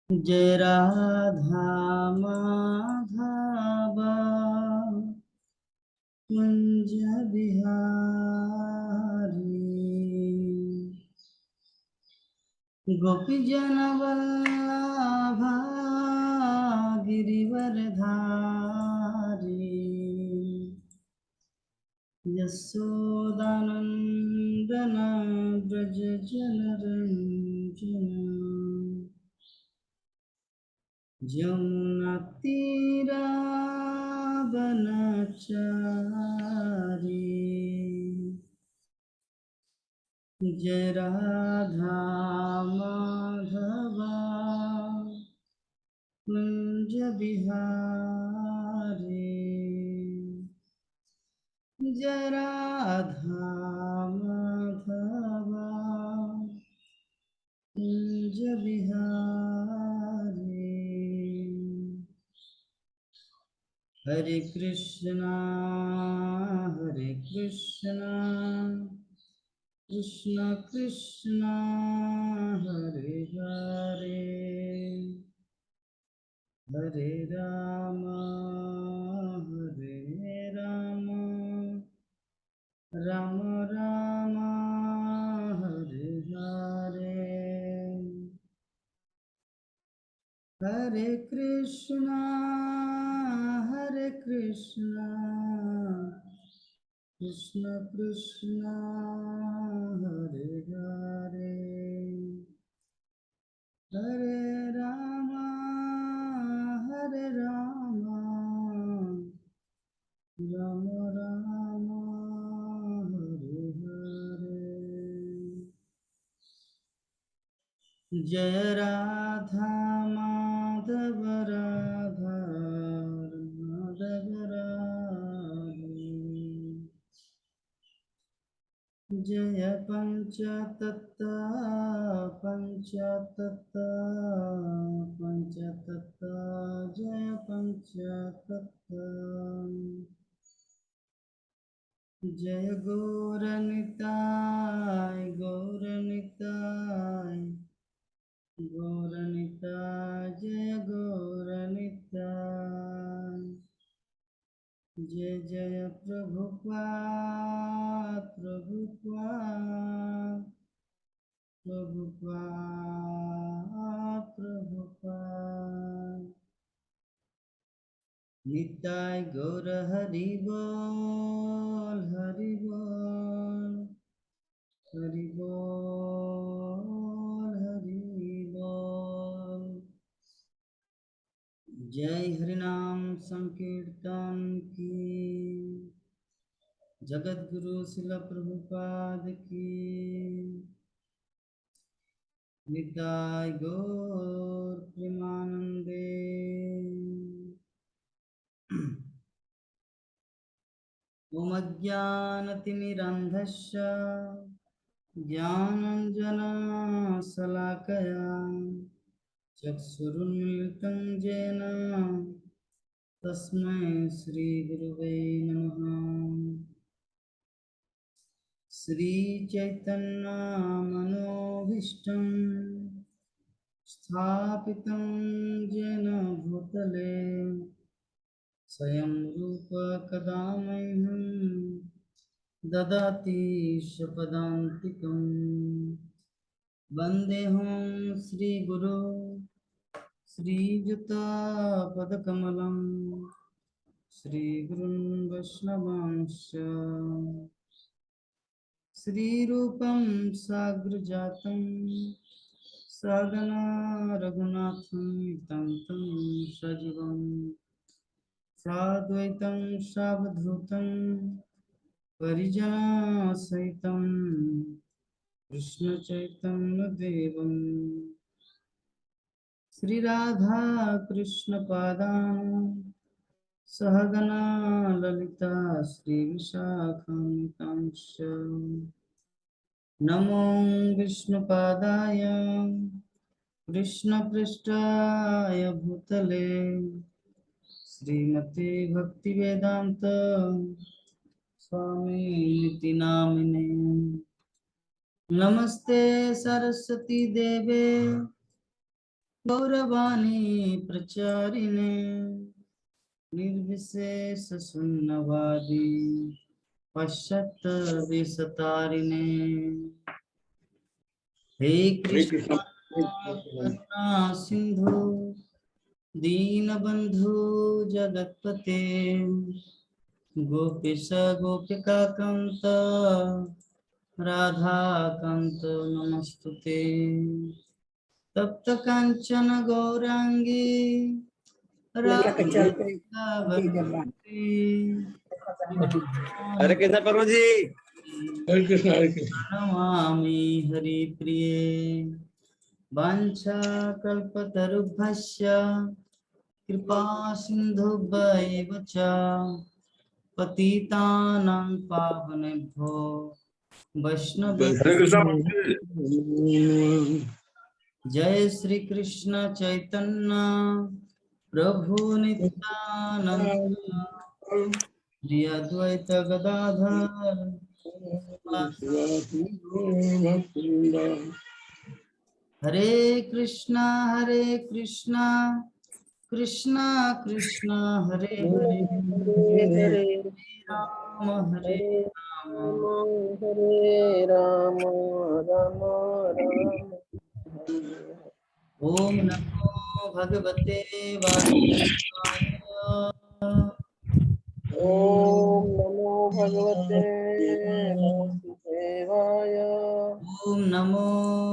जय राधा माधव कुंज बिहारी गोपी जन वल्लभ गिरिवरधारी यशोदानंदन ब्रज जनरंजन जमुना तीरावनचारी जय राधा माधवा कुंज बिहारी जय राधा माधवा कुंज बिहारी हरे कृष्णा कृष्ण कृष्ण हरे हरे हरे राम राम राम हरे हरे हरे कृष्णा कृष्ण कृष्ण हरे हरे हरे राम राम राम हरे हरे जय राधा माधव राधारमण जय पंचतत्व जय पंचतत्व जय गौरनिताय जय गौरनिताय जय जय प्रभुपाद निताय गौर हरि बोल हरि बोल हरि बोल हरि बोल जय हरिनाम संकीर्तन की जगत गुरु शिल प्रभुपाद की निताय गौर प्रेमानंदे ओम अज्ञानतिमिरन्धस्य ज्ञानाञ्जनशलाकया चक्षुरुन्मिलितं येन तस्मै श्रीगुरुवे नमः श्रीचैतन्यमनोभीष्टं स्थापितं येन भूतले स्वयं रूप कदा मह्यं ददाति स्वपदान्तिकं वन्देऽहं श्रीगुरो श्रीयुतापदकमलं श्रीगुरुन् वैष्णवांश्च श्रीरूपं साग्रजातं सहगना रघुनाथं तं सजीवं साद्वैतं सावधूतं परिजनसहितं कृष्णचैतन्यदेवं श्रीराधा कृष्णपादान् सहगना ललिता श्रीविशाखान्वितांश्च नमो विष्णुपादाय कृष्णपृष्ठाय भूतले श्रीमते भक्तिवेदांत स्वामी नामिने नमस्ते सरस्वती देवे गौरवाणी प्रचारिणे निर्विशेष शून्यवादी पश्चात विसतारिणे। हे हरे कृष्ण कृष्ण। करुणा सिंधु दीनबंधु जगतपते गोपीश गोपिका कांत राधा कांत नमस्तुते। तप्त कांचन गौरांगी राधावती हरे कृष्ण प्रभु जी। हरे कृष्ण हरे कृष्ण। नमामि हरिप्रिये वाञ्छाकल्पतरुभ्यश्च कृपा सिन्धुभ्येव च पतितानां पावनेभ्यो हरे कृष्ण वैष्णवेभ्यो प्रभु जी। जय श्री कृष्ण चैतन्य प्रभु नित्यानंद श्री अद्वैत गदाधर हरे कृष्णा कृष्णा कृष्णा हरे हरे हरे हरे राम हरे हरे राम राम राम राम ओम नमो भगवते वासुदेवाय। ओम नमो भगवते वासुदेवाय। ओम नमो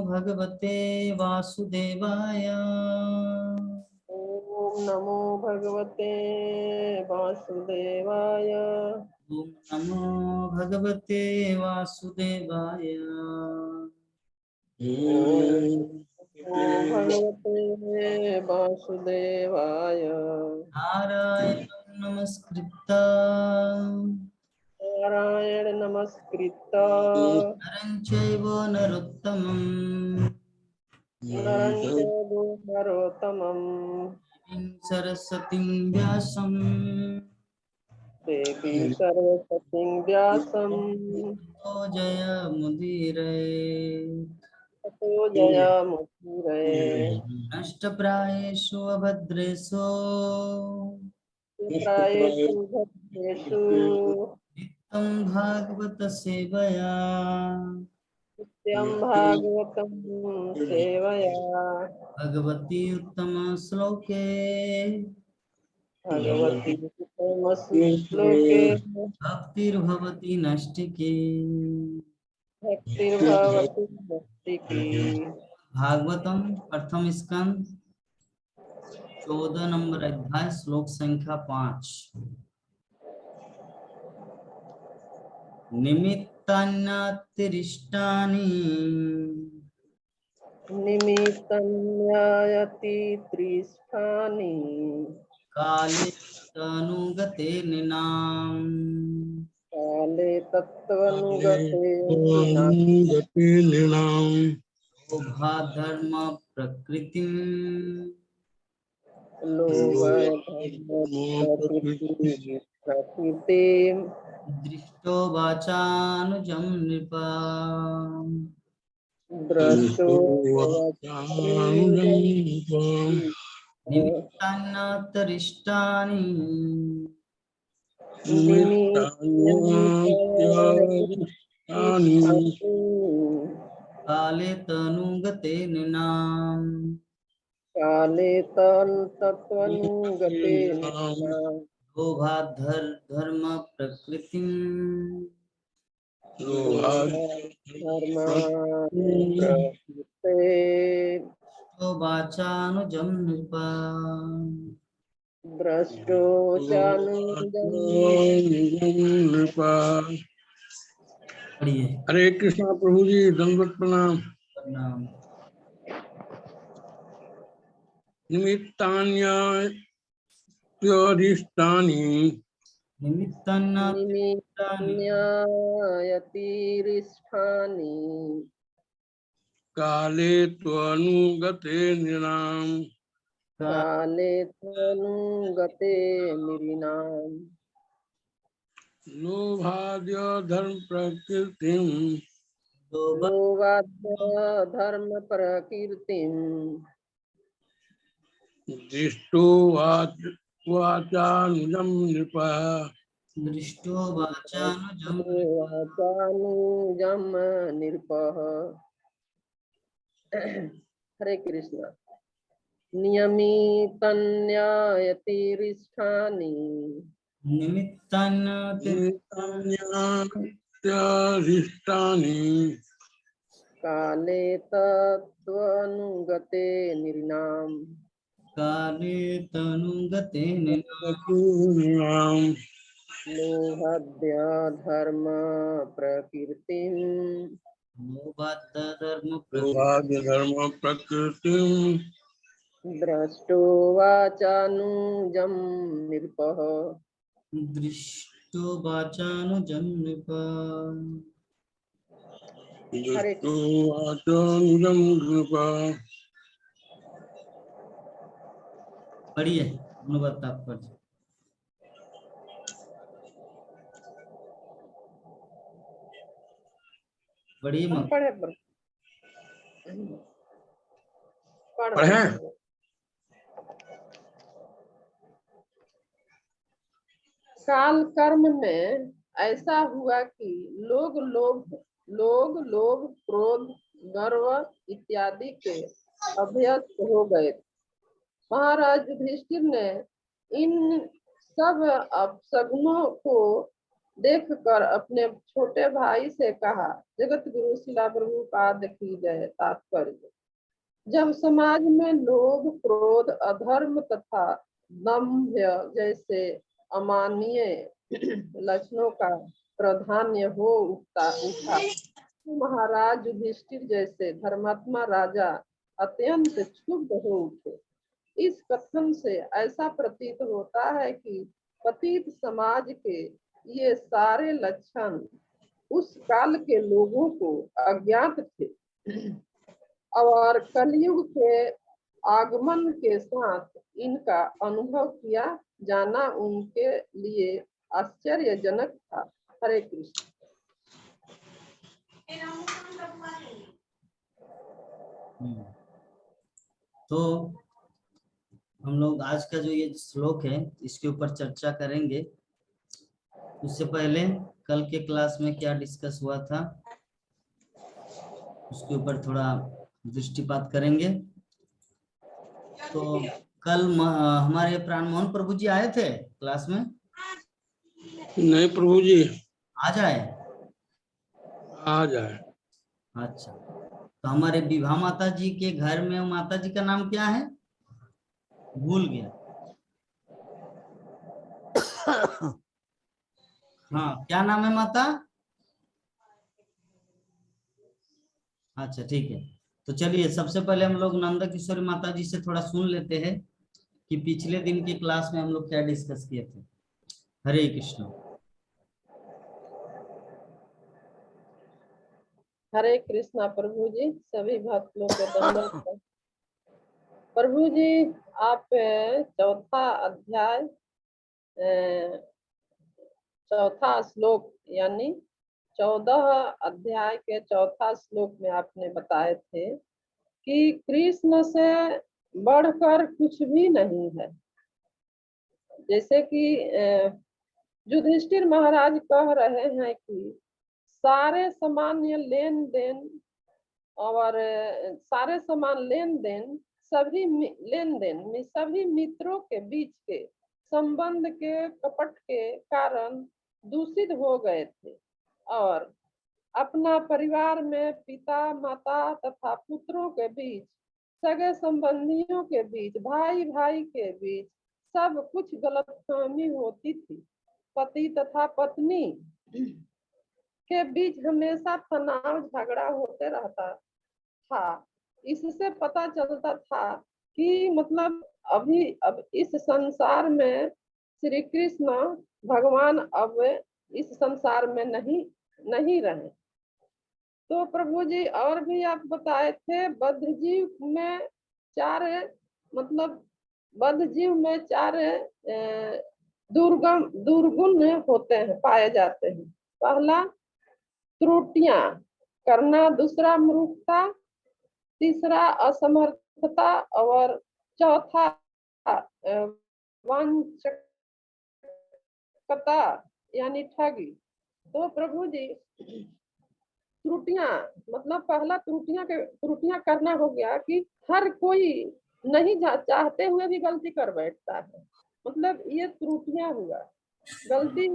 भगवते वासुदेवाय। ओम नमो भगवते वासुदेवाय। ओम नमो भगवते वासुदेवाय। ओम भगवते वासुदेवाय। नारायणं नमस्कृत्य नारायण नमस्कृत्य नरं चैव नरोत्तमं नरं चैव नरोत्तमं देवीं सरस्वतीं व्यासं देवीं सरस्वतीं व्यासं ततो जयमुदीरये। ततो जयमुदीरये। नष्टप्रायेषु अभद्रेषु प्रायेषु भद्रेषु नित्यं भागवत सेवया नित्यं भागवतं सेवया भगवती उत्तम श्लोके भगवती श्लोके भक्तिर्भवति नष्टिके। भक्तिर्भवति भक्तिकी। भागवतम प्रथम स्कंद 14 नंबर अध्याय श्लोक संख्या 5। निमित्तान्यतिरिष्टानि निमित्तन्यायति त्रिष्ठानि काले तनुगते निनाम काले तत्त्वनुगते शोभा धर्म प्रकृतिम प्रकृतिं दृष्टो वाचानुजं नृपा द्रष्टो निमित्तान्यतिरिष्टानि काले तनुगते निनाम काले तत्त्वनुगते शोभा धर्म प्रकृतिम धर्मानुप्रकृते तो वाचानुजं नृपा। द्रष्टो चानुजम्। पढ़िए। हरे कृष्णा प्रभु जी, दंडवत प्रणाम। प्रणाम। निमित्तान्यधिष्ठानि निमित्तान्नातिरिष्टानि निमित्तन्यायतिरिष्ठानि काले त्वनुगते नृणाम् काले त्वनुगते नृणाम् लोभाद्य धर्म प्रकृतिम् लोभाद्य धर्म प्रकृतिम् दृष्टो वाचानुजं नृपः दृष्टो वाचानुजं वाचानुजम निरपः। हरे कृष्ण। नियमितन्यायतिरिष्ठानि निमित्तान् नित्यानित्यारिष्टानि काले तत्त्वानुगते निर्णाम काले तनुगतेन तत्त्वानुगतेन लोहद्या धर्म प्रकृतिम मोबाद्धर्म धर्म प्रकृतिं द्रष्टो वाचानुजम निरपः। दृष्टो वाचानुजं नृप। हरे दृष्टो वाचानुजं नृपः। पढ़िए अनुवाद तात्पर्य। पढ़िए हम मत पढ़े पढ़ रहे पढ़ें? हैं। काल कर्म में ऐसा हुआ कि लोग लोभ क्रोध गर्व इत्यादि के अभ्यस्त हो गए। महाराज युधिष्ठिर ने इन सब अपशगुनों को देखकर अपने छोटे भाई से कहा। जगत गुरु शिला प्रभुपाद की जय। तात्पर्य। जब समाज में लोभ क्रोध अधर्म तथा दंभ जैसे अमानवीय लक्षणों का प्राधान्य हो उठा तो महाराज युधिष्ठिर जैसे धर्मात्मा राजा अत्यंत क्षुब्ध हो उठे। इस कथन से ऐसा प्रतीत होता है कि पतित समाज के ये सारे लक्षण उस काल के लोगों को अज्ञात थे और कलयुग के आगमन के साथ इनका अनुभव किया जाना उनके लिए आश्चर्यजनक था। हरे कृष्ण। तो हम लोग आज का जो ये श्लोक है इसके ऊपर चर्चा करेंगे। उससे पहले कल के क्लास में क्या डिस्कस हुआ था उसके ऊपर थोड़ा दृष्टिपात करेंगे। तो कल हमारे प्राण मोहन प्रभु जी आए थे क्लास में? नहीं प्रभु जी, आज आए? आ जाए। अच्छा, तो हमारे विभा माता जी के घर में माता जी का नाम क्या है? भूल गया। हाँ, क्या नाम है माता? अच्छा ठीक है, तो चलिए सबसे पहले हम लोग नंदा किशोरी माता जी से थोड़ा सुन लेते हैं कि पिछले दिन की क्लास में हम लोग क्या डिस्कस किए थे। हरे कृष्ण। हरे कृष्णा प्रभु जी। सभी भक्त लोग को दंडवत। प्रभु जी आप चौथा अध्याय चौथा श्लोक यानी 14 अध्याय के चौथा श्लोक में आपने बताए थे कि कृष्ण से बढ़कर कुछ भी नहीं है। जैसे कि युधिष्ठिर महाराज कह रहे हैं कि सारे सामान्य लेन देन और सारे समान लेन देन सभी लेन देन में सभी मित्रों के बीच के संबंध के कपट के कारण दूषित हो गए थे और अपना परिवार में पिता माता तथा पुत्रों के बीच सगे संबंधियों के बीच भाई भाई के बीच सब कुछ गलतफहमी होती थी। पति तथा पत्नी के बीच हमेशा तनाव झगड़ा होते रहता था। इससे पता चलता था कि मतलब अब इस संसार में श्री कृष्ण भगवान अब इस संसार में नहीं रहे। तो प्रभु जी और भी आप बताए थे बद्ध जीव में चार मतलब बद्ध जीव में चार दुर्गुण होते हैं पाए जाते हैं। पहला त्रुटियां करना, दूसरा मूर्खता, तीसरा असमर्थता और चौथा वांचकता यानी ठगी। तो प्रभु जी त्रुटियां, मतलब पहला त्रुटियां करना हो गया कि हर कोई नहीं चाहते हुए भी गलती कर बैठता है, मतलब ये त्रुटियां हुआ, गलती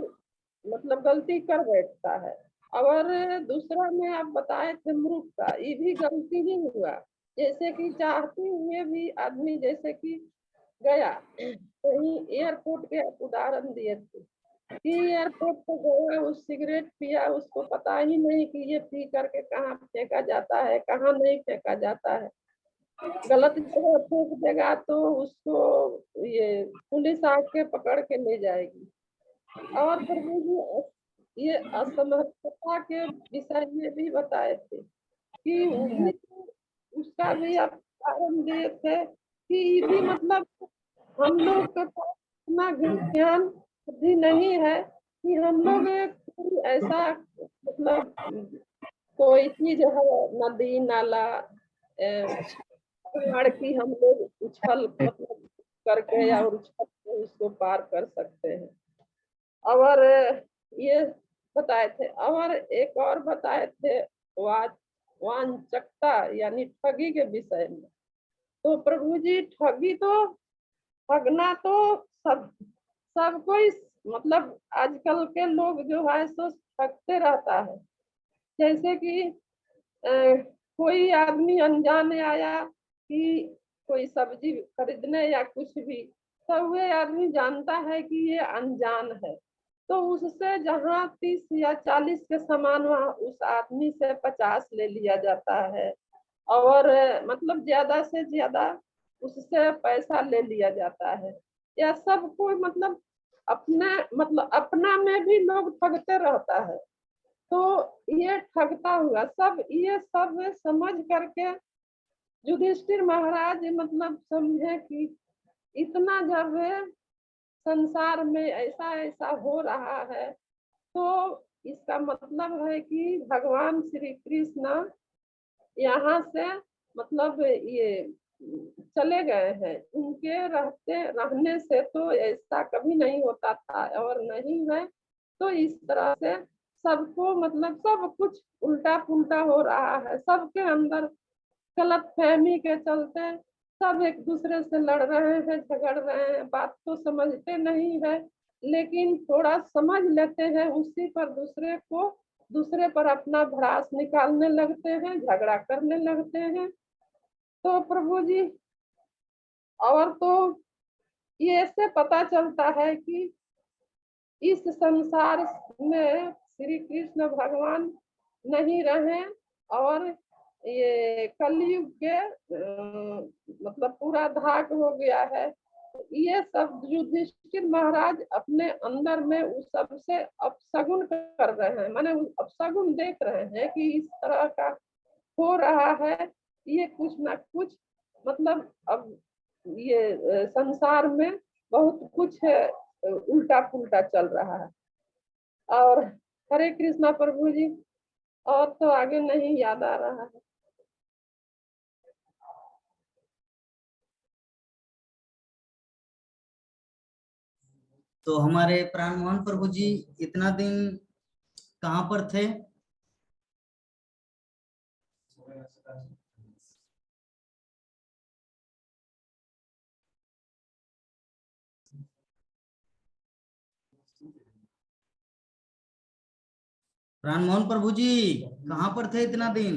मतलब गलती कर बैठता है। और दूसरा में आप बताए थे मूर्खता, ये भी गलती ही हुआ। जैसे कि चाहते हुए भी आदमी, जैसे कि गया कहीं एयरपोर्ट के आप उदाहरण दिए थे कि एयरपोर्ट पे गया, उस सिगरेट पिया, उसको पता ही नहीं कि ये पी करके कहाँ फेंका जाता है, कहाँ नहीं फेंका जाता है। गलत जगह फेंक देगा तो उसको ये पुलिस आके पकड़ के ले जाएगी। और प्रभु जी ये असमर्थता के विषय में भी बताए थे कि वो भी उसका भी आप उदाहरण दिए थे कि ये भी मतलब हम लोग के पास इतना ज्ञान बुद्धि नहीं है कि हम लोग कोई ऐसा मतलब कोई चीज है, नदी नाला पहाड़ की हम लोग उछल मतलब करके या उछल के उसको पार कर सकते हैं। और ये बताए थे, और एक और बताए थे वांचकता यानी ठगी के विषय में। तो प्रभु जी ठगी तो ठगना तो सब कोई मतलब आजकल के लोग जो है सो ठगते रहता है। जैसे कि कोई आदमी अनजाने आया कि कोई सब्जी खरीदने या कुछ भी, तो वह आदमी जानता है कि ये अनजान है, तो उससे जहाँ 30 या 40 के सामान वहाँ उस आदमी से 50 ले लिया जाता है। और मतलब ज्यादा से ज्यादा उससे पैसा ले लिया जाता है। या सबको मतलब अपना में भी लोग ठगते रहता है। तो ये ठगता हुआ सब, ये सब समझ करके युधिष्ठिर महाराज मतलब समझे कि इतना जब संसार में ऐसा ऐसा हो रहा है, तो इसका मतलब है कि भगवान श्री कृष्ण यहाँ से मतलब ये चले गए हैं। उनके रहने से तो ऐसा कभी नहीं होता था और नहीं है। तो इस तरह से सबको मतलब सब कुछ उल्टा पुल्टा हो रहा है, सबके अंदर गलत फहमी के चलते सब एक दूसरे से लड़ रहे हैं, झगड़ रहे हैं, बात तो समझते नहीं है, लेकिन थोड़ा समझ लेते हैं, उसी पर दूसरे पर अपना भड़ास निकालने लगते हैं, झगड़ा करने लगते हैं। तो प्रभु जी और तो ये से पता चलता है कि इस संसार में श्री कृष्ण भगवान नहीं रहे और ये कलयुग के मतलब पूरा धाक हो गया है। ये सब युधिष्ठिर महाराज अपने अंदर में उस सबसे अपशगुन कर रहे हैं, माने अपशगुन देख रहे हैं कि इस तरह का हो रहा है। ये कुछ ना कुछ मतलब अब ये संसार में बहुत कुछ उल्टा पुल्टा चल रहा है। और हरे कृष्णा प्रभु जी, और तो आगे नहीं याद आ रहा है। तो हमारे प्राण मोहन प्रभु जी इतना दिन कहाँ पर थे? प्राण मोहन प्रभु जी कहाँ पर थे इतना दिन?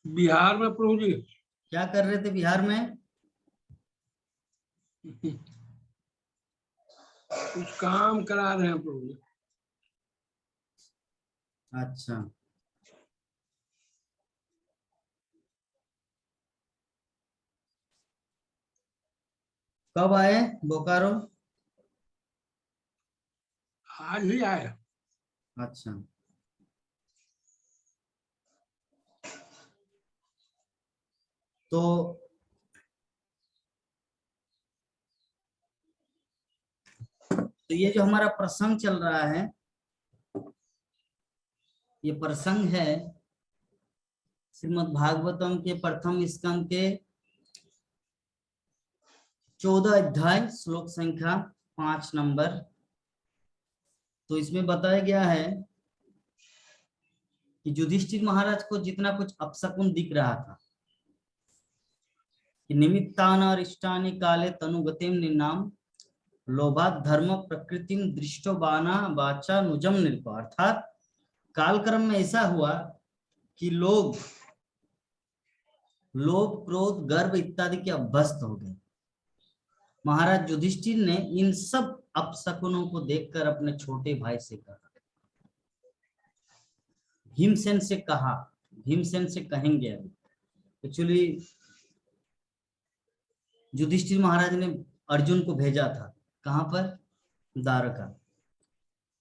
बिहार में प्रभु जी। क्या कर रहे थे बिहार में? कुछ काम करा रहे हैं प्रभु जी। अच्छा, कब आए बोकारो? आज ही आए। अच्छा, तो ये जो हमारा प्रसंग चल रहा है, ये प्रसंग है श्रीमद् भागवतम के प्रथम स्कंद के 14 अध्याय श्लोक संख्या 5 नंबर। तो इसमें बताया गया है कि युधिष्ठिर महाराज को जितना कुछ अपशकुन दिख रहा था कि निमित्तानारिष्टानि काले तनुगतिम निर्नाम लोभात धर्म प्रकृतिम दृष्टो बाना वाचा नुजम नृप, अर्थात कालक्रम में ऐसा हुआ कि लोग लोभ क्रोध गर्व इत्यादि के अभ्यस्त हो गए। महाराज युधिष्ठिर ने इन सब अपशकुनों को देखकर अपने छोटे भाई से कहा, भीमसेन से कहा, भीमसेन से कहेंगे। एक्चुअली युधिष्ठिर महाराज ने अर्जुन को भेजा था, कहां पर? द्वारका।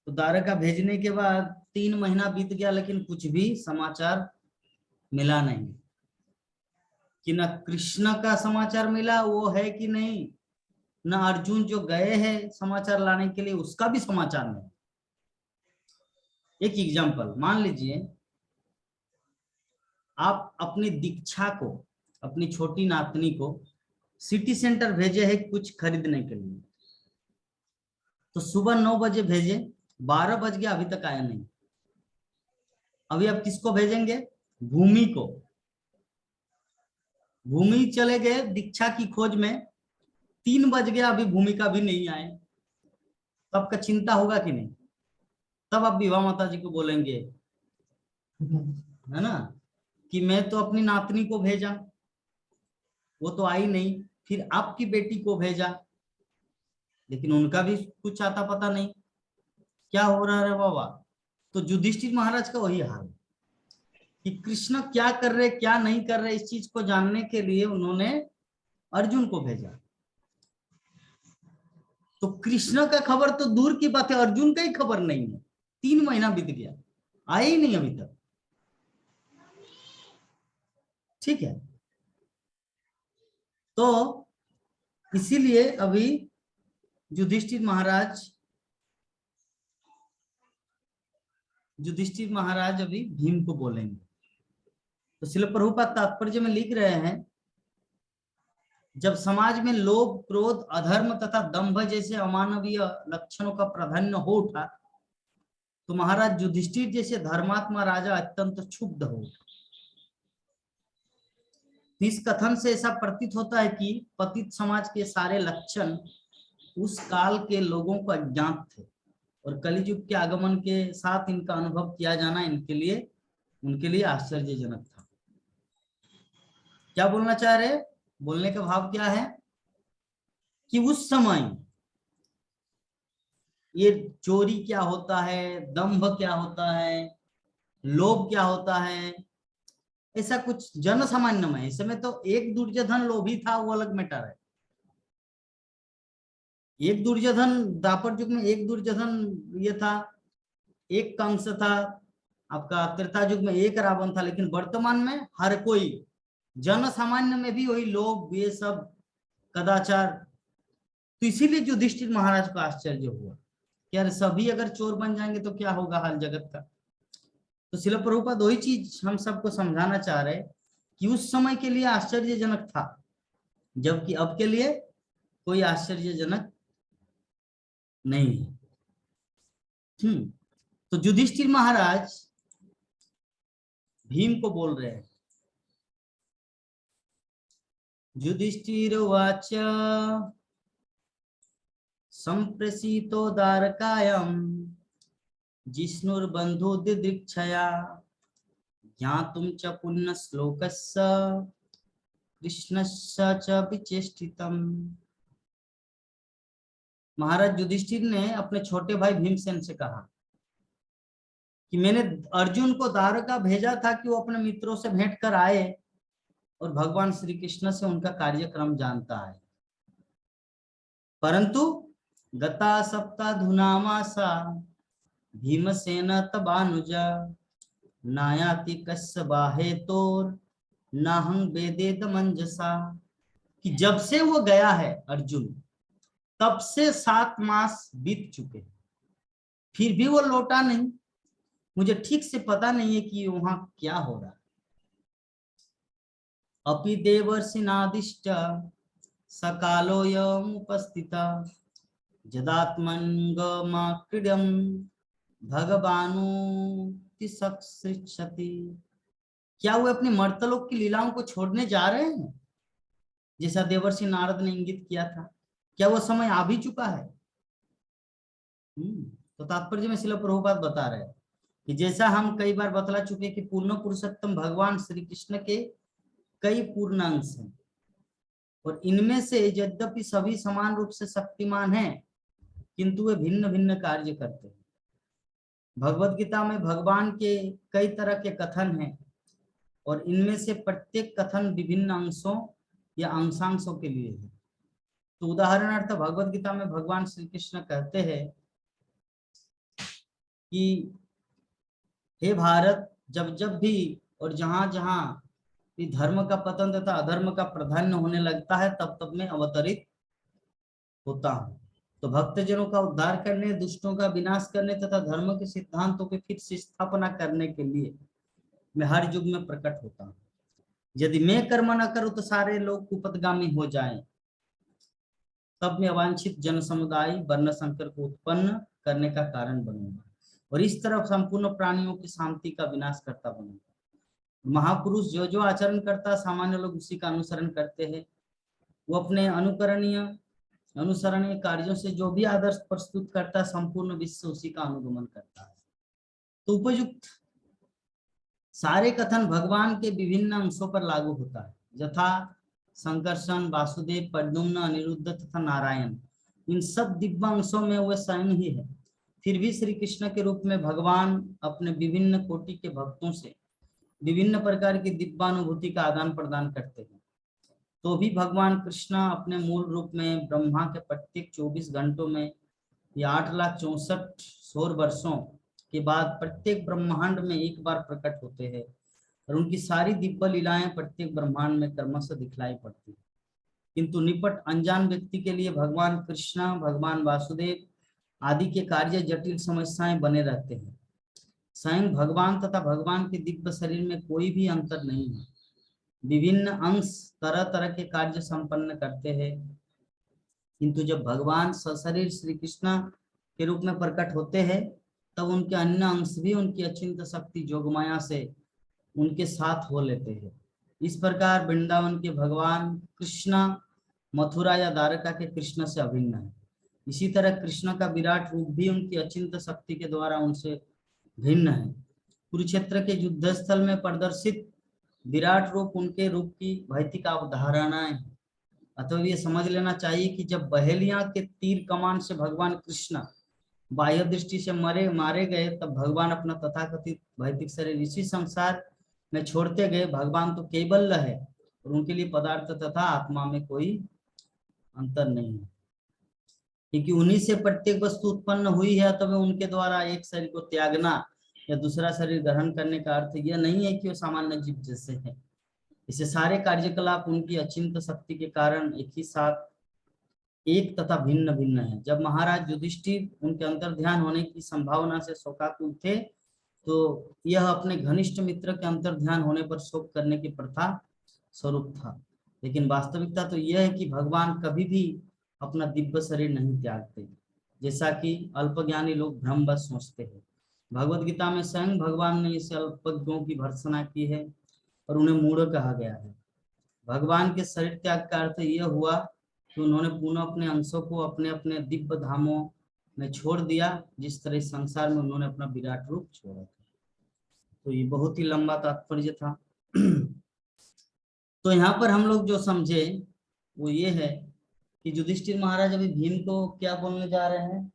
तो द्वारका भेजने के बाद 3 महीना बीत गया, लेकिन कुछ भी समाचार मिला नहीं। कि न कृष्ण का समाचार मिला वो है कि नहीं, न अर्जुन जो गए हैं समाचार लाने के लिए उसका भी समाचार नहीं। एक एग्जांपल मान लीजिए, आप अपनी दीक्षा को, अपनी छोटी नातनी को सिटी सेंटर भेजे है कुछ खरीदने के लिए, तो सुबह 9 बजे भेजे, 12 बज गया अभी तक आया नहीं। अभी आप किसको भेजेंगे? भूमि को। भूमि चले गए दीक्षा की खोज में, 3 बज गया अभी भूमि का भी नहीं आए। तो आपका चिंता होगा कि नहीं? तब आप विवाह माता जी को बोलेंगे, है ना, कि मैं तो अपनी नातनी को भेजा, वो तो आई नहीं। फिर आपकी बेटी को भेजा, लेकिन उनका भी कुछ आता पता नहीं, क्या हो रहा है बाबा। तो युधिष्ठिर महाराज का वही हाल कि कृष्ण क्या कर रहे क्या नहीं कर रहे, इस चीज को जानने के लिए उन्होंने अर्जुन को भेजा। तो कृष्ण का खबर तो दूर की बात है, अर्जुन का ही खबर नहीं है। 3 महीना बीत गया, आए ही नहीं अभी तक। ठीक है, तो इसीलिए अभी युधिष्ठिर महाराज अभी भीम को बोलेंगे। तो श्रील प्रभुपाद तात्पर्य में लिख रहे हैं, जब समाज में लोभ क्रोध अधर्म तथा दंभ जैसे अमानवीय लक्षणों का प्राधान्य हो उठा, तो महाराज युधिष्ठिर जैसे धर्मात्मा राजा अत्यंत क्षुब्ध हो उठा। इस कथन से ऐसा प्रतीत होता है कि पतित समाज के सारे लक्षण उस काल के लोगों को अज्ञात थे, और कलियुग के आगमन के साथ इनका अनुभव किया जाना उनके लिए आश्चर्यजनक था। क्या बोलना चाह रहे? बोलने का भाव क्या है कि उस समय ये चोरी क्या होता है, दंभ क्या होता है, लोभ क्या होता है, ऐसा कुछ जन सामान्य में। इस समय तो एक दुर्योधन लोभी था, वो अलग मैटर है। एक दुर्योधन द्वापर युग में, एक दुर्योधन ये था, एक कंस था। आपका त्रेता युग में एक रावण था। लेकिन वर्तमान में हर कोई, जन सामान्य में भी वही लोभ, ये सब कदाचार। तो इसीलिए युधिष्ठिर महाराज को आश्चर्य हुआ कि यार सभी अगर चोर बन जाएंगे तो क्या होगा हाल जगत का। तो श्रील प्रभुपाद वही चीज हम सबको समझाना चाह रहे कि उस समय के लिए आश्चर्यजनक था, जबकि अब के लिए कोई आश्चर्यजनक नहीं है। तो युधिष्ठिर महाराज भीम को बोल रहे हैं, युधिष्ठिरोवाच संप्रसीतो दारकायं जिष्णुर्बन्धु दिदृक्षया ज्ञातुं च पुण्यश्लोकस्य कृष्णस्य च विचेष्टितम्। महाराज युधिष्ठिर ने अपने छोटे भाई भीमसेन से कहा कि मैंने अर्जुन को द्वारका भेजा था कि वो अपने मित्रों से भेंट कर आए और भगवान श्री कृष्ण से उनका कार्यक्रम जानता है। परंतु गता सप्ताधुनामासा भीमसेन तबानुज नायाति कस्य बाहे तोर नाहं वेदेत मंजसा। कि जब से वो गया है अर्जुन, तब से 7 मास बीत चुके हैं, फिर भी वो लौटा नहीं। मुझे ठीक से पता नहीं है कि वहां क्या हो रहा है। अपि देवर्षिनादिष्ट सकालोऽयमुपस्थिता यदात्मन्गमाक्रीड्यं भगवानुतिसृक्षति। क्या वो अपने मर्तलोक की लीलाओं को छोड़ने जा रहे हैं, जैसा देवर्षि नारद ने इंगित किया था? क्या वो समय आ भी चुका है? तो तात्पर्य में श्रील प्रभुपाद बता रहे हैं कि जैसा हम कई बार बतला चुके कि पूर्ण पुरुषोत्तम भगवान श्री कृष्ण के कई पूर्ण अंश हैं, और इनमें से यद्यपि सभी समान रूप से शक्तिमान हैं, किंतु वे भिन्न भिन्न कार्य करते हैं। भगवत गीता में भगवान के कई तरह के कथन हैं, और इनमें से प्रत्येक कथन विभिन्न अंशों या अंशांशों के लिए है। तो उदाहरणार्थ भगवत गीता में भगवान श्री कृष्ण कहते हैं कि हे भारत, जब जब भी और जहां जहां भी धर्म का पतन तथा अधर्म का प्राधान्य होने लगता है, तब तब मैं अवतरित होता हूँ। तो भक्तजनों का उद्धार करने, दुष्टों का विनाश करने तथा धर्म के सिद्धांतों की फिर से स्थापना करने के लिए मैं हर युग में प्रकट होता हूँ। यदि मैं कर्म न करूं तो सारे लोग कुपथगामी हो जाएं, तब मैं अवांछित जन समुदाय वर्ण संकर को उत्पन्न करने का कारण बनूंगा, और इस तरह संपूर्ण प्राणियों की शांति का विनाश करता बनूंगा। महापुरुष जो जो आचरण करता, सामान्य लोग उसी का अनुसरण करते हैं। वो अपने अनुसरणीय कार्यों से जो भी आदर्श प्रस्तुत करता, संपूर्ण विश्व उसी का अनुगमन करता है। तो उपयुक्त सारे कथन भगवान के विभिन्न अंशों पर लागू होता है, यथा संकर्षण, वासुदेव, प्रद्युम्न, अनिरुद्ध तथा नारायण। इन सब दिव्य अंशों में वह स्वयं ही है। फिर भी श्री कृष्ण के रूप में भगवान अपने विभिन्न कोटि के भक्तों से विभिन्न प्रकार की दिव्यानुभूति का आदान प्रदान करते हैं। तो भी भगवान कृष्ण अपने मूल रूप में ब्रह्मा के प्रत्येक 24 घंटों में या 8,64 सौर वर्षों के बाद प्रत्येक ब्रह्मांड में एक बार प्रकट होते हैं, और उनकी सारी दिव्य लीलाएं प्रत्येक ब्रह्मांड में क्रमशः दिखलाई पड़ती है। किंतु निपट अनजान व्यक्ति के लिए भगवान कृष्ण, भगवान वासुदेव आदि के कार्य जटिल समस्याएं बने रहते हैं। स्वयं भगवान तथा भगवान के दिव्य शरीर में कोई भी अंतर नहीं है। विभिन्न अंश तरह तरह के कार्य संपन्न करते हैं, किंतु जब भगवान सशरीर श्री कृष्ण के रूप में प्रकट होते हैं, तब उनके अन्य अंश भी उनकी अचिंत्य शक्ति जोगमाया से उनके साथ हो लेते हैं। इस प्रकार वृंदावन के भगवान कृष्ण मथुरा या द्वारका के कृष्ण से अभिन्न है। इसी तरह कृष्ण का विराट रूप भी उनकी अचिंत्य शक्ति के द्वारा उनसे भिन्न है। कुरुक्षेत्र के युद्ध स्थल में प्रदर्शित विराट रूप उनके रूप की भौतिक अवधारणाएं हैं। अतः ये समझ लेना चाहिए कि जब बहेलियां के तीर कमान से भगवान कृष्ण बाह्य दृष्टि से मारे गए, तब भगवान अपना तथाकथित भौतिक शरीर इसी संसार में छोड़ते गए। भगवान तो केवल है, और उनके लिए पदार्थ तथा आत्मा में कोई अंतर नहीं है, क्योंकि उन्हीं से प्रत्येक वस्तु उत्पन्न हुई है। तब उनके द्वारा एक शरीर को त्यागना या दूसरा शरीर ग्रहण करने का अर्थ यह नहीं है कि वो सामान्य जीव जैसे है। इसे सारे कार्यकलाप उनकी अचिंत्य शक्ति के कारण एक ही साथ एक तथा भिन्न भिन्न है। जब महाराज युधिष्ठिर उनके अंतर ध्यान होने की संभावना से शोकाकुल थे, तो यह अपने घनिष्ठ मित्र के अंतर ध्यान होने पर शोक करने की प्रथा स्वरूप था। लेकिन वास्तविकता तो यह है कि भगवान कभी भी अपना दिव्य शरीर नहीं त्यागते, जैसा कि अल्पज्ञानी लोग भ्रमवश सोचते हैं। भगवत गीता में स्वयं भगवान ने इसे अल्पज्ञों की भर्त्सना की है और उन्हें मूढ़ कहा गया है। भगवान के शरीर त्याग का अर्थ यह हुआ कि उन्होंने पुनः अपने अंशों को अपने अपने दिव्य धामों में छोड़ दिया, जिस तरह संसार में उन्होंने अपना विराट रूप छोड़ा था। तो ये बहुत ही लंबा तात्पर्य था। तो यहाँ पर हम लोग जो समझे वो ये है कि युधिष्ठिर महाराज अभी भीम को क्या बोलने जा रहे हैं।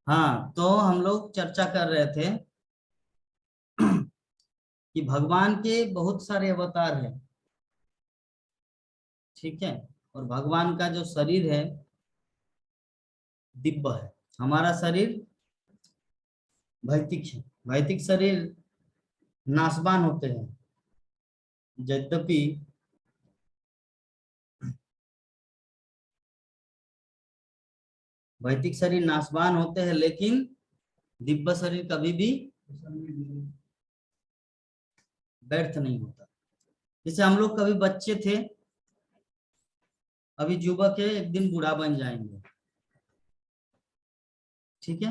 हाँ, तो हम लोग चर्चा कर रहे थे कि भगवान के बहुत सारे अवतार हैं, ठीक है, और भगवान का जो शरीर है दिव्य है। हमारा शरीर भौतिक है। भौतिक शरीर नाशवान होते हैं, यद्यपि भौतिक शरीर नाशवान होते हैं, लेकिन दिव्य शरीर कभी भी व्यर्थ नहीं होता। जैसे हम लोग कभी बच्चे थे, अभी युवक है, एक दिन बूढ़ा बन जाएंगे, ठीक है।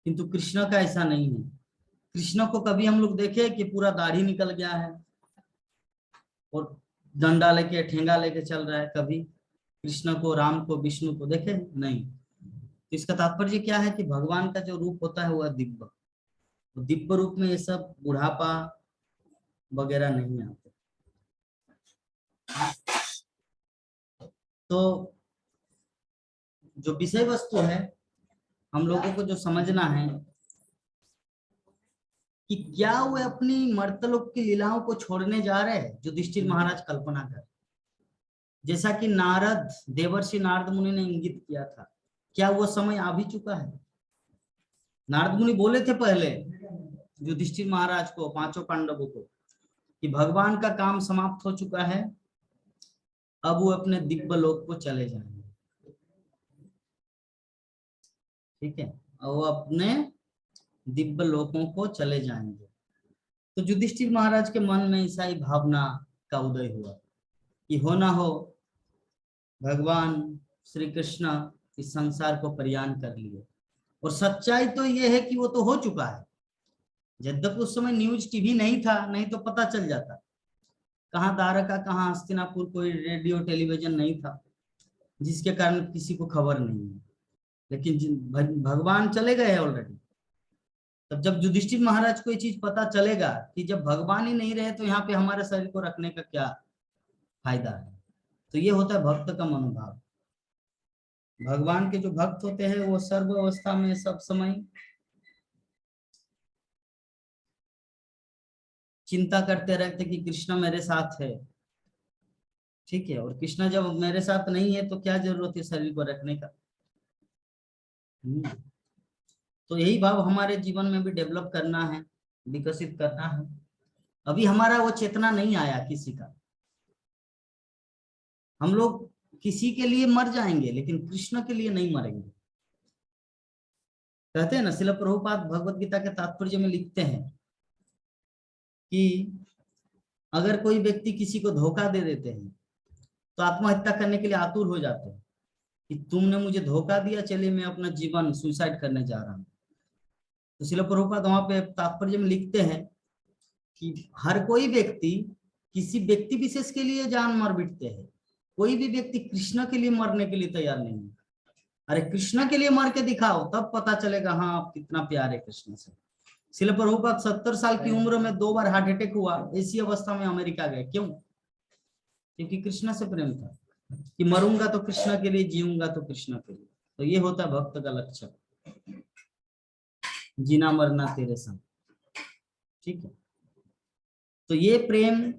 किंतु कृष्ण का ऐसा नहीं है। कृष्ण को कभी हम लोग देखे कि पूरा दाढ़ी निकल गया है और डंडा लेके ठेंगा लेके चल रहा है? कभी कृष्ण को, राम को, विष्णु को देखे नहीं। तो इसका तात्पर्य क्या है कि भगवान का जो रूप होता है वह दिव्य, तो दिव्य रूप में ये सब बुढ़ापा वगैरह नहीं आते। तो जो विषय वस्तु है, हम लोगों को जो समझना है कि क्या वे अपनी मर्तलोक की लीलाओं को छोड़ने जा रहे हैं, जो युधिष्ठिर महाराज कल्पना कर, जैसा कि नारद, देवर्षि नारद मुनि ने इंगित किया था। क्या वो समय आ भी चुका है? नारद मुनि बोले थे पहले युधिष्ठिर महाराज को, पांचों पांडवों को, कि भगवान का काम समाप्त हो चुका है, अब वो अपने दिव्य लोक को चले जाएंगे, ठीक है, और वो अपने दिव्य लोकों को चले जाएंगे। तो युधिष्ठिर महाराज के मन में ऐसा ही भावना का उदय हुआ कि हो ना हो भगवान श्री कृष्ण इस संसार को परियान कर लिए। और सच्चाई तो ये है कि वो तो हो चुका है। यद्यपि उस समय न्यूज टीवी नहीं था, नहीं तो पता चल जाता। कहाँ द्वारका, कहाँ हस्तिनापुर, कोई रेडियो टेलीविजन नहीं था, जिसके कारण किसी को खबर नहीं है। लेकिन भगवान चले गए ऑलरेडी। तब जब युधिष्ठिर महाराज को ये चीज पता चलेगा कि जब भगवान ही नहीं रहे तो यहाँ पे हमारे शरीर को रखने का क्या फायदा है, तो ये होता है भक्त का मनोभाव। भगवान के जो भक्त होते हैं वो सर्व अवस्था में, सब समय चिंता करते रहते कि कृष्ण मेरे साथ है, ठीक है। और कृष्ण जब मेरे साथ नहीं है तो क्या जरूरत है शरीर को रखने का? तो यही भाव हमारे जीवन में भी डेवलप करना है, विकसित करना है। अभी हमारा वो चेतना नहीं आया किसी का। हम लोग किसी के लिए मर जाएंगे लेकिन कृष्ण के लिए नहीं मरेंगे। कहते हैं ना, श्रील प्रभुपाद भगवत गीता के तात्पर्य में लिखते हैं कि अगर कोई व्यक्ति किसी को धोखा दे देते हैं तो आत्महत्या करने के लिए आतुर हो जाते हैं कि तुमने मुझे धोखा दिया, चलिए मैं अपना जीवन सुसाइड करने जा रहा हूं। तो श्रील प्रभुपाद वहां पे तात्पर्य में लिखते हैं कि हर कोई व्यक्ति किसी व्यक्ति विशेष के लिए जान मर बिटते हैं, कोई भी व्यक्ति कृष्ण के लिए मरने के लिए तैयार नहीं है। अरे कृष्ण के लिए मर के दिखाओ, तब पता चलेगा हाँ आप कितना प्यार है कृष्ण से। श्रील प्रभुपाद 70 साल की उम्र में 2 बार हार्ट अटैक हुआ, ऐसी अवस्था में अमेरिका गए। क्यों? क्योंकि कृष्ण से प्रेम था कि मरूंगा तो कृष्ण के लिए, जीऊंगा तो कृष्ण के लिए। तो ये होता है भक्त का लक्षण, जीना मरना तेरे संग, ठीक है। तो ये प्रेम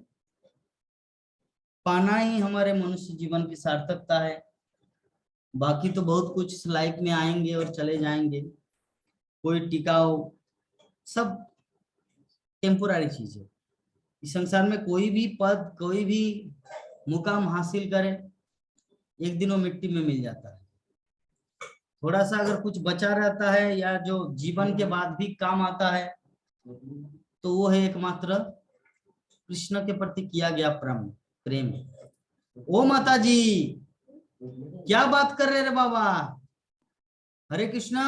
पाना ही हमारे मनुष्य जीवन की सार्थकता है। बाकी तो बहुत कुछ लाइफ में आएंगे और चले जाएंगे, कोई टिकाऊ, सब टेम्पोररी चीज है। इस संसार में कोई भी पद, कोई भी मुकाम हासिल करे, एक दिन वो मिट्टी में मिल जाता है। थोड़ा सा अगर कुछ बचा रहता है या जो जीवन के बाद भी काम आता है तो वो है एकमात्र कृष्ण के प्रति किया गया प्रेम। ओ माता जी, क्या बात कर रहे रे बाबा? हरे कृष्णा।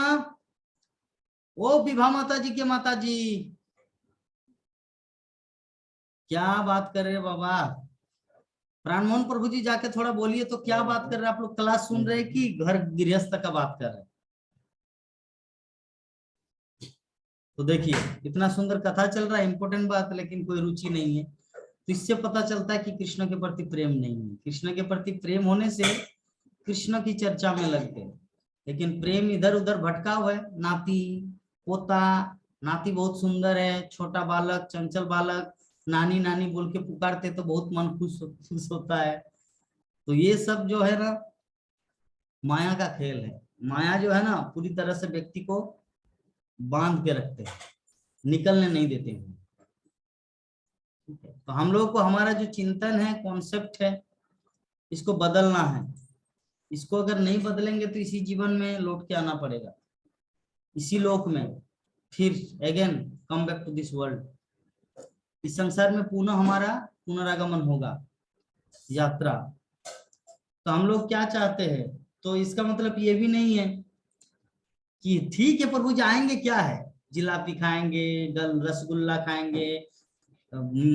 ओ विभा माता जी के माता जी, क्या बात कर रहे बाबा? प्राणमोहन प्रभु जी जाके थोड़ा बोलिए तो, क्या बात कर रहे? आप लोग क्लास सुन रहे कि घर गृहस्थ का बात कर रहे? तो देखिए इतना सुंदर कथा चल रहा है, इंपॉर्टेंट बात, लेकिन कोई रुचि नहीं है। तो इससे पता चलता है कि कृष्ण के प्रति प्रेम नहीं है। कृष्ण के प्रति प्रेम होने से कृष्ण की चर्चा में लगते हैं, लेकिन प्रेम इधर उधर भटका हुआ है। नाती पोता, नाती बहुत सुंदर है, छोटा बालक, चंचल बालक, नानी नानी बोल के पुकारते तो बहुत मन खुश होता है। तो ये सब जो है ना माया का खेल है। माया जो है ना पूरी तरह से व्यक्ति को बांध के रखते हैं, निकलने नहीं देते हैं। तो हम लोग को हमारा जो चिंतन है, कॉन्सेप्ट है, इसको बदलना है। इसको अगर नहीं बदलेंगे तो इसी जीवन में लौट के आना पड़ेगा, इसी लोक में फिर again come back to this world. इस संसार में पुनः हमारा पुनरागमन होगा, यात्रा। तो हम लोग क्या चाहते हैं? तो इसका मतलब ये भी नहीं है कि ठीक है प्रभु जाएंगे, क्या है, जिलापी खाएंगे, रसगुल्ला खाएंगे,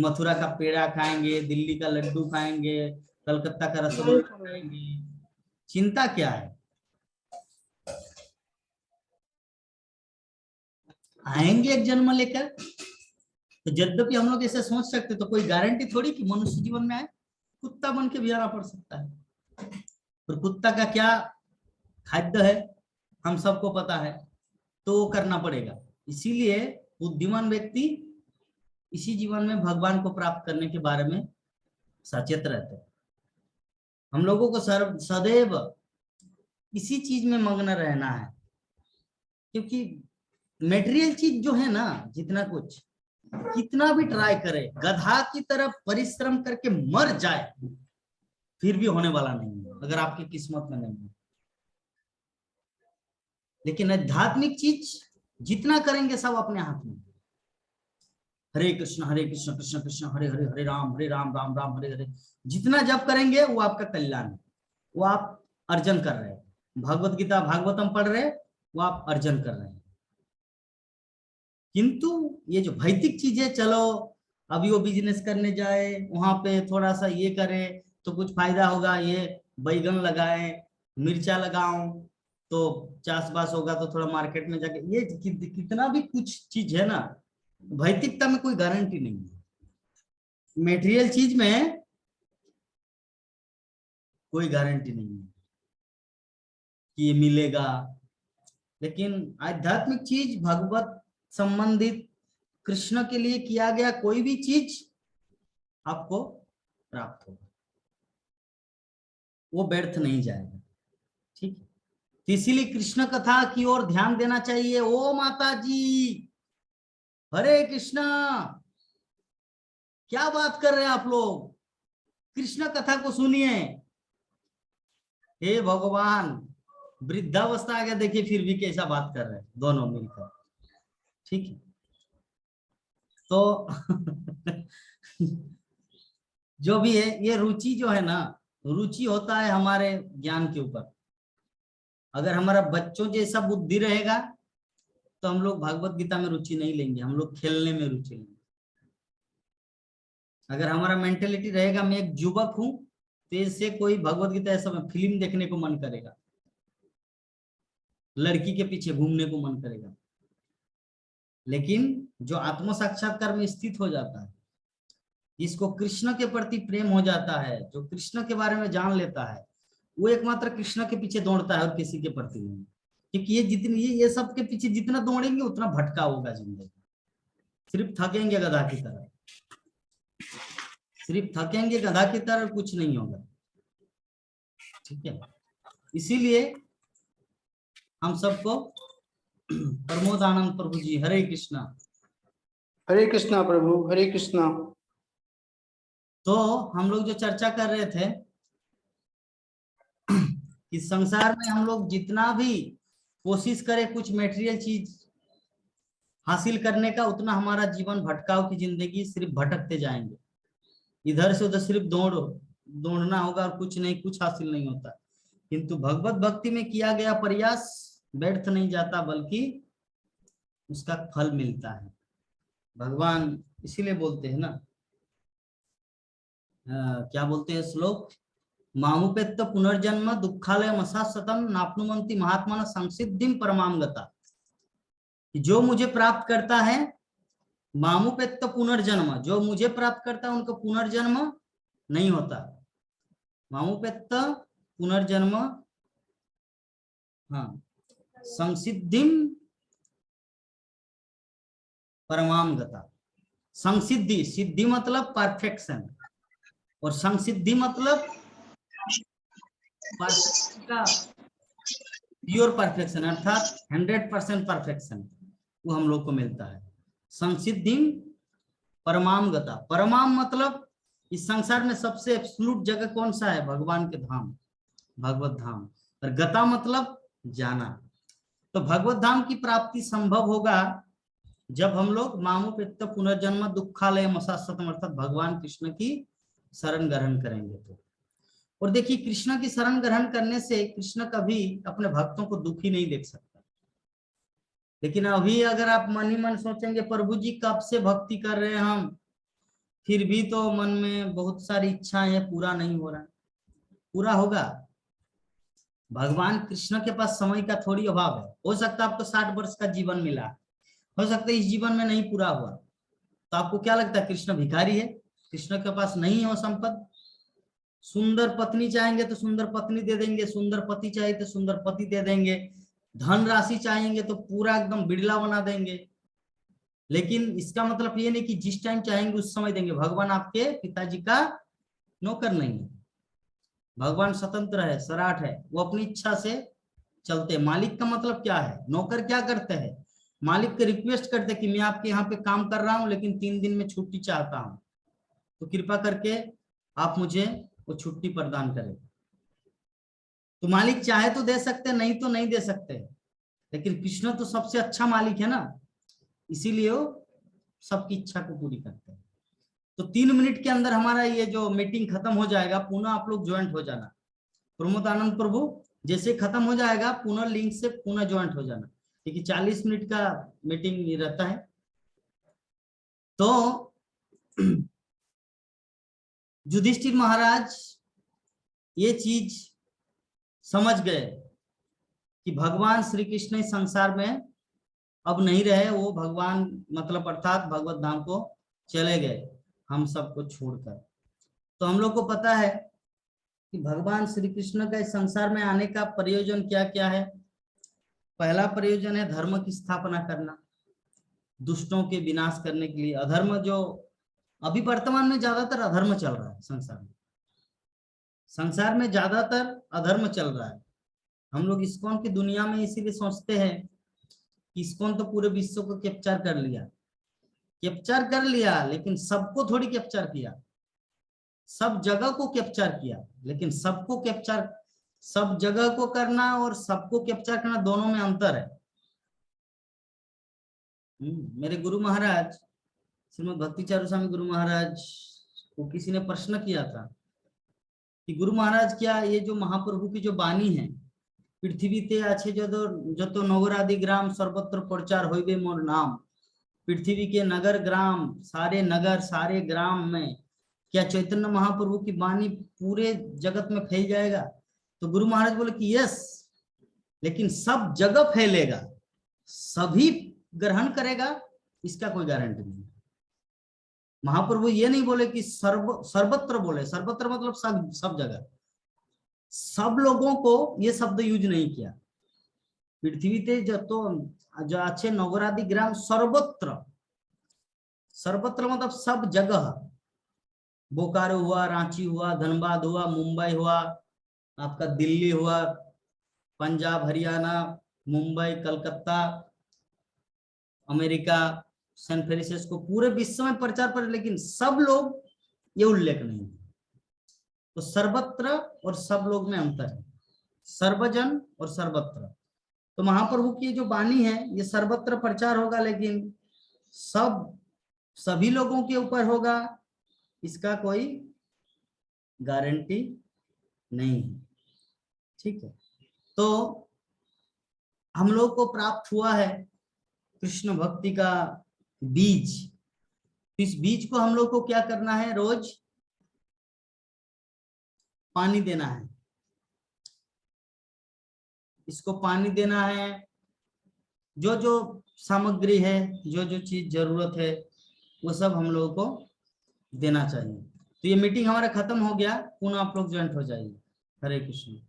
मथुरा का पेड़ा खाएंगे, दिल्ली का लड्डू खाएंगे, कलकत्ता का रसगुल्ला खाएंगे, चिंता क्या है? आएंगे एक जन्म लेकर। तो यद्यपि हम लोग ऐसे सोच सकते, तो कोई गारंटी थोड़ी कि मनुष्य जीवन में आए, कुत्ता बन के भी आना पड़ सकता है। और कुत्ता का क्या खाद्य है हम सबको पता है, तो वो करना पड़ेगा। इसीलिए बुद्धिमान व्यक्ति इसी जीवन में भगवान को प्राप्त करने के बारे में सचेत रहते हैं। हम लोगों को सदैव इसी चीज में मग्न रहना है, क्योंकि मेटेरियल चीज जो है ना, जितना कुछ कितना भी ट्राई करे, गधा की तरह परिश्रम करके मर जाए, फिर भी होने वाला नहीं है अगर आपकी किस्मत में नहीं है। लेकिन आध्यात्मिक चीज जितना करेंगे सब अपने हाथ में। हरे कृष्ण कृष्ण कृष्ण हरे हरे, हरे राम राम राम हरे हरे, जितना जप करेंगे वो आपका कल्याण है, वो आप अर्जन कर रहे हैं। भगवत गीता भागवतम पढ़ रहे, वो आप अर्जन कर रहे हैं। किंतु ये जो भौतिक चीज है, चलो अभी वो बिजनेस करने जाए, वहां पे थोड़ा सा ये करे तो कुछ फायदा होगा, ये बैगन लगाए, मिर्चा लगाऊं तो चासबास होगा, तो थोड़ा मार्केट में जाके, ये कितना भी कुछ चीज है ना, भौतिकता में कोई गारंटी नहीं है। मेटेरियल चीज में कोई गारंटी नहीं है कि ये मिलेगा। लेकिन आध्यात्मिक चीज, भगवत संबंधित, कृष्ण के लिए किया गया कोई भी चीज आपको प्राप्त होगा, वो व्यर्थ नहीं जाएगा। ठीक है, तो इसीलिए कृष्ण कथा की ओर ध्यान देना चाहिए। ओ माता जी, हरे कृष्णा, क्या बात कर रहे हैं आप लोग, कृष्ण कथा को सुनिए। हे भगवान, वृद्धावस्था आ गया, देखिए फिर भी कैसा बात कर रहे हैं दोनों मिलकर। ठीक है, तो जो भी है, ये रुचि जो है ना, रुचि होता है हमारे ज्ञान के ऊपर। अगर हमारा बच्चों जैसा बुद्धि रहेगा तो हम लोग भगवत गीता में रुचि नहीं लेंगे, हम लोग खेलने में रुचि लेंगे। अगर हमारा मेंटेलिटी रहेगा मैं एक युवक हूं, तो इससे कोई भगवत गीता ऐसा फिल्म देखने को मन करेगा, लड़की के पीछे घूमने को मन करेगा। लेकिन जो आत्म साक्षात्कार में स्थित हो जाता है, जिसको कृष्ण के प्रति प्रेम हो जाता है, जो कृष्ण के बारे में जान लेता है, वो एकमात्र कृष्ण के पीछे दौड़ता है और किसी के प्रति नहीं। क्योंकि ये सब के पीछे जितना दौड़ेंगे उतना भटका होगा जिंदगी, सिर्फ थकेंगे गधा की तरह, सिर्फ थकेंगे गधा की तरह, कुछ नहीं होगा। ठीक है, इसीलिए हम सबको प्रमोद आनंद प्रभु जी, हरे कृष्णा। हरे कृष्णा प्रभु, हरे कृष्णा। तो हम लोग जो चर्चा कर रहे थे कि संसार में हम लोग जितना भी कोशिश करें कुछ मटेरियल चीज हासिल करने का, उतना हमारा जीवन भटकाव की जिंदगी, सिर्फ भटकते जाएंगे, इधर से उधर सिर्फ दौड़ना होगा और कुछ नहीं, कुछ हासिल नहीं होता। किंतु भगवत भक्ति में किया गया प्रयास व्यर्थ नहीं जाता, बल्कि उसका फल मिलता है। भगवान इसीलिए बोलते हैं ना, क्या बोलते हैं श्लोक, मामुपेत्त पुनर्जन्म दुखालय मशाश्वतम नाप्नुवन्ति महात्मा संसिद्धिम परमाम गता। जो मुझे प्राप्त करता है, मामुपेत्त पुनर्जन्म, जो मुझे प्राप्त करता है उनको पुनर्जन्म नहीं होता। मामुपेत्त पुनर्जन्म, हाँ, संसिद्धिम परमाम गता। संसिद्धि, सिद्धि मतलब परफेक्शन, और संसिद्धि मतलब प्योर परफेक्शन, अर्थात 100% परफेक्शन, वो हम लोग को मिलता है। संसिद्धि परमाम गता, परमाम मतलब इस संसार में सबसे एब्सोल्यूट जगह कौन सा है? भगवान के धाम। भगवत धाम, और गता मतलब जाना। तो भगवत धाम की प्राप्ति संभव होगा जब हम लोग मामुपेत्य पुनर्जन्म दुखालय मशाश्वतम अर्थात भगवान कृष्ण की शरण ग्रहण करेंगे तो। और देखिए, कृष्ण की शरण ग्रहण करने से कृष्ण कभी अपने भक्तों को दुखी नहीं देख सकता। लेकिन अभी अगर आप मन ही मन सोचेंगे प्रभु जी कब से भक्ति कर रहे हैं हम, फिर भी तो मन में बहुत सारी इच्छाएं हैं, पूरा नहीं हो रहा, पूरा होगा। भगवान कृष्ण के पास समय का थोड़ी अभाव है। हो सकता है आपको 60 वर्ष का जीवन मिला, हो सकता है इस जीवन में नहीं पूरा हुआ, तो आपको क्या लगता है कृष्ण भिखारी है? कृष्ण के पास नहीं है संपत्ति। सुंदर पत्नी चाहेंगे तो सुंदर पत्नी दे देंगे, सुंदर पति चाहिए तो सुंदर पति दे देंगे, धन राशि चाहेंगे तो पूरा एकदम बिड़ला बना देंगे। लेकिन इसका मतलब ये नहीं कि जिस टाइम चाहेंगे उस समय देंगे। भगवान आपके पिताजी का नौकर नहीं है, भगवान स्वतंत्र है, सराठ है, वो अपनी इच्छा से चलते हैं। मालिक का मतलब क्या है? नौकर क्या करते हैं? मालिक को रिक्वेस्ट करते हैं कि मैं आपके यहाँ पे काम कर रहा हूँ लेकिन 3 दिन में छुट्टी चाहता हूँ, तो कृपा करके आप मुझे वो छुट्टी प्रदान करें। तो मालिक चाहे तो दे सकते, नहीं तो नहीं दे सकते। लेकिन कृष्ण तो सबसे अच्छा मालिक है ना, इसीलिए वो सबकी इच्छा को पूरी करते हैं। तो 3 मिनट के अंदर हमारा ये जो मीटिंग खत्म हो जाएगा, पुनः आप लोग ज्वाइंट हो जाना। प्रमोद आनंद प्रभु, जैसे खत्म हो जाएगा पुनः लिंक से पुनः ज्वाइंट हो जाना, क्योंकि 40 मिनट का मीटिंग रहता है। तो युधिष्ठिर महाराज ये चीज समझ गए कि भगवान श्री कृष्ण इस संसार में अब नहीं रहे, वो भगवान मतलब अर्थात भगवत धाम को चले गए हम सबको छोड़कर। तो हम लोग को पता है कि भगवान श्री कृष्ण का इस संसार में आने का प्रयोजन क्या क्या है। पहला प्रयोजन है धर्म की स्थापना करना, दुष्टों के विनाश करने के लिए। अधर्म जो अभी वर्तमान में ज्यादातर अधर्म चल रहा है संसार में ज्यादातर अधर्म चल रहा है। हम लोग इस्कॉन की दुनिया में इसीलिए सोचते हैं कि इस्कॉन तो पूरे विश्व को कैप्चर कर लिया, लेकिन सबको थोड़ी कैप्चर किया। सब जगह को कैप्चर किया, लेकिन सबको कैप्चर, सब जगह को करना और सबको कैप्चर करना दोनों में अंतर है। मेरे गुरु महाराज श्रीमद भक्ति चारू स्वामी गुरु महाराज को किसी ने प्रश्न किया था कि गुरु महाराज क्या ये जो महाप्रभु की जो वाणी है, पृथ्वी ते अच्छे जो तो नगरादि ग्राम सर्वत्र प्रचार होइबे मोर नाम, पृथ्वी के नगर ग्राम सारे नगर सारे ग्राम में क्या चैतन्य महाप्रभु की वाणी पूरे जगत में फैल जाएगा? तो गुरु महाराज बोले कि यस, लेकिन सब जगह फैलेगा, सभी ग्रहण करेगा, इसका कोई गारंटी नहीं। महाप्रभु ये नहीं बोले कि सर्वत्र बोले, सर्वत्र मतलब सब जगह, सब लोगों को ये शब्द यूज नहीं किया। पृथ्वी ते जो अच्छे नगरादि ग्राम सर्वत्र, सर्वत्र मतलब सब जगह, बोकारो हुआ, रांची हुआ, धनबाद हुआ, मुंबई हुआ, आपका दिल्ली हुआ, Punjab Haryana, Mumbai Calcutta, America, San Francisco, पूरे विश्व में प्रचार पर, लेकिन सब लोग ये उल्लेख नहीं है। तो सर्वत्र और सब लोग में अंतर है, सर्वजन और सर्वत्र। तो महाप्रभु की जो वाणी है ये सर्वत्र प्रचार होगा, लेकिन सभी लोगों के ऊपर होगा, इसका कोई गारंटी नहीं है। ठीक है, तो हम लोग को प्राप्त हुआ है कृष्ण भक्ति का बीज। इस बीज को हम लोग को क्या करना है? रोज पानी देना है, इसको पानी देना है। जो जो सामग्री है, जो जो चीज जरूरत है, वो सब हम लोगों को देना चाहिए। तो ये मीटिंग हमारा खत्म हो गया, पुनः आप लोग ज्वाइंट हो जाइए। हरे कृष्ण।